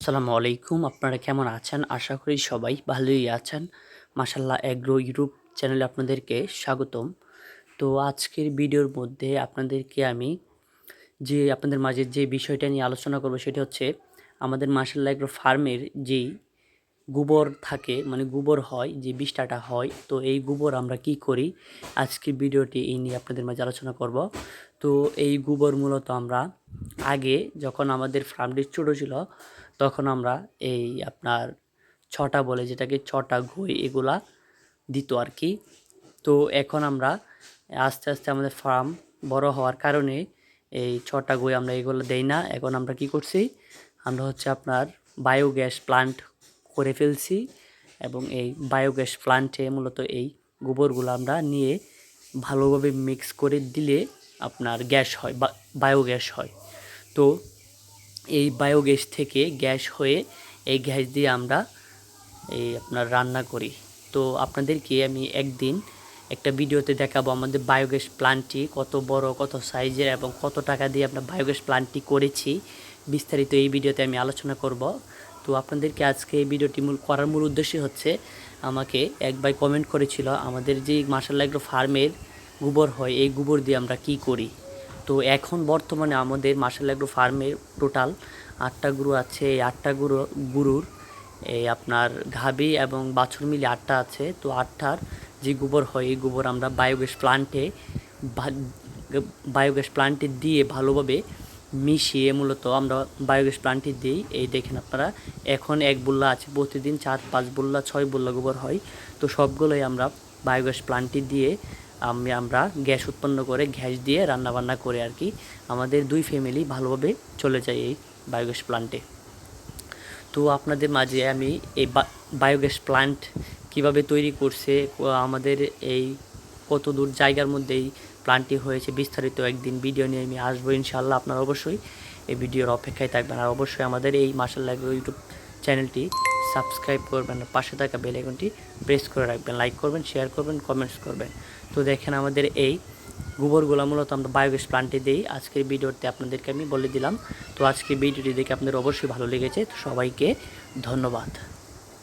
আসসালামু আলাইকুম। আপনারা কেমন আছেন? আশা করি সবাই ভালোই আছেন। মাশাআল্লাহ এগ্রো ইউটিউব চ্যানেলে আপনাদেরকে স্বাগতম। তো আজকের ভিডিওর মধ্যে আপনাদেরকে আমি আপনাদের মাঝে যে বিষয়টা নিয়ে আলোচনা করব সেটা হচ্ছে আমাদের মাশাআল্লাহ এগ্রো ফার্মের যেই গোবর থাকে মানে গোবর হয় যে বিষ্ঠাটা হয়, তো এই গোবর আমরা কি করি আজকের ভিডিওটি এই নিয়ে আপনাদের মাঝে আলোচনা করব। তো এই গোবর মূলত আমরা আগে যখন আমাদের ফার্মটি ছোটো ছিল তখন আমরা এই আপনার ছটা বলে যেটাকে ছটা ঘই এগুলা দিত আর কি। তো এখন আমরা আস্তে আস্তে আমাদের ফার্ম বড় হওয়ার কারণে এই ছটা ঘই আমরা এগুলো দেই না। এখন আমরা কি করছি, আমরা হচ্ছে আপনার বায়োগ্যাস প্লান্ট করে ফেলছি এবং এই বায়োগ্যাস প্লান্টে মূলত এই গোবরগুলো আমরা নিয়ে ভালোভাবে মিক্স করে দিলে আপনার গ্যাস হয় বা বায়োগ্যাস হয়। তো এই বায়োগ্যাস থেকে গ্যাস হয়ে এই গ্যাস দিয়ে আমরা এই আপনার রান্না করি। তো আপনাদেরকে আমি একদিন একটা ভিডিওতে দেখাবো আমাদের বায়োগ্যাস প্লান্টটি কত বড়, কত সাইজের এবং কত টাকা দিয়ে আমরা বায়োগ্যাস প্লান্টটি করেছি। বিস্তারিত এই ভিডিওতে আমি আলোচনা করব। তো আপনাদেরকে আজকে এই ভিডিওটি করার মূল উদ্দেশ্য হচ্ছে, আমাকে এক ভাই কমেন্ট করেছিল আমাদের যে মাশাআল্লাহ এগ্রো ফার্মের গোবর হয় এই গোবর দিয়ে আমরা কি করি। তো এখন বর্তমানে আমাদের মাশাআল্লাহ এগ্রো ফার্মের টোটাল 8টা গরু আছে। এই 8টা গরুর এই আপনার গাভী এবং বাছুর মিলে 8টা আছে। তো 8টার যে গোবর হয় এই গোবর আমরা বায়োগ্যাস প্লান্টে দিয়ে ভালোভাবে মিশিয়ে মূলত আমরা বায়োগ্যাস প্লান্টে দিই। এই দেখেন আপনারা, এখন 1 বুল্লা আছে, প্রতিদিন 4-5 বুল্লা 6 বুল্লা গোবর হয়। তো সবগুলোই আমরা বায়োগ্যাস প্লান্টে দিয়ে আমরা গ্যাস উৎপন্ন করে গ্যাস দিয়ে রান্নাবান্না করে আর কি আমাদের 2 ফ্যামিলি ভালোভাবে চলে যায় এই বায়োগ্যাস প্লান্টে। তো আপনাদের মাঝে আমি এই বায়োগ্যাস প্লান্ট কিভাবে তৈরি করছে, আমাদের এই কত দূর জায়গার মধ্যে এই প্লান্টটি হয়েছে বিস্তারিত একদিন ভিডিও নিয়ে আমি আসবো ইনশাআল্লাহ। আপনারা অবশ্যই এই ভিডিওর অপেক্ষায় থাকবেন আর অবশ্যই আমাদের এই মাশাআল্লাহ এগ্রো ইউটিউব চ্যানেলটি সাবস্ক্রাইব করবেন, পাশে থাকা বেল আইকনটি প্রেস করে রাখবেন, লাইক করবেন, শেয়ার করবেন, কমেন্টস করবেন। তো দেখেন আমাদের এই গোবরগুলো মূলত আমরা বায়োগ্যাস প্লান্টে দিই। আজকের ভিডিওতে আপনাদেরকে আমি বলে দিলাম। তো আজকের ভিডিওটি দেখে আপনাদের অবশ্যই ভালো লেগেছে। তো সবাইকে ধন্যবাদ।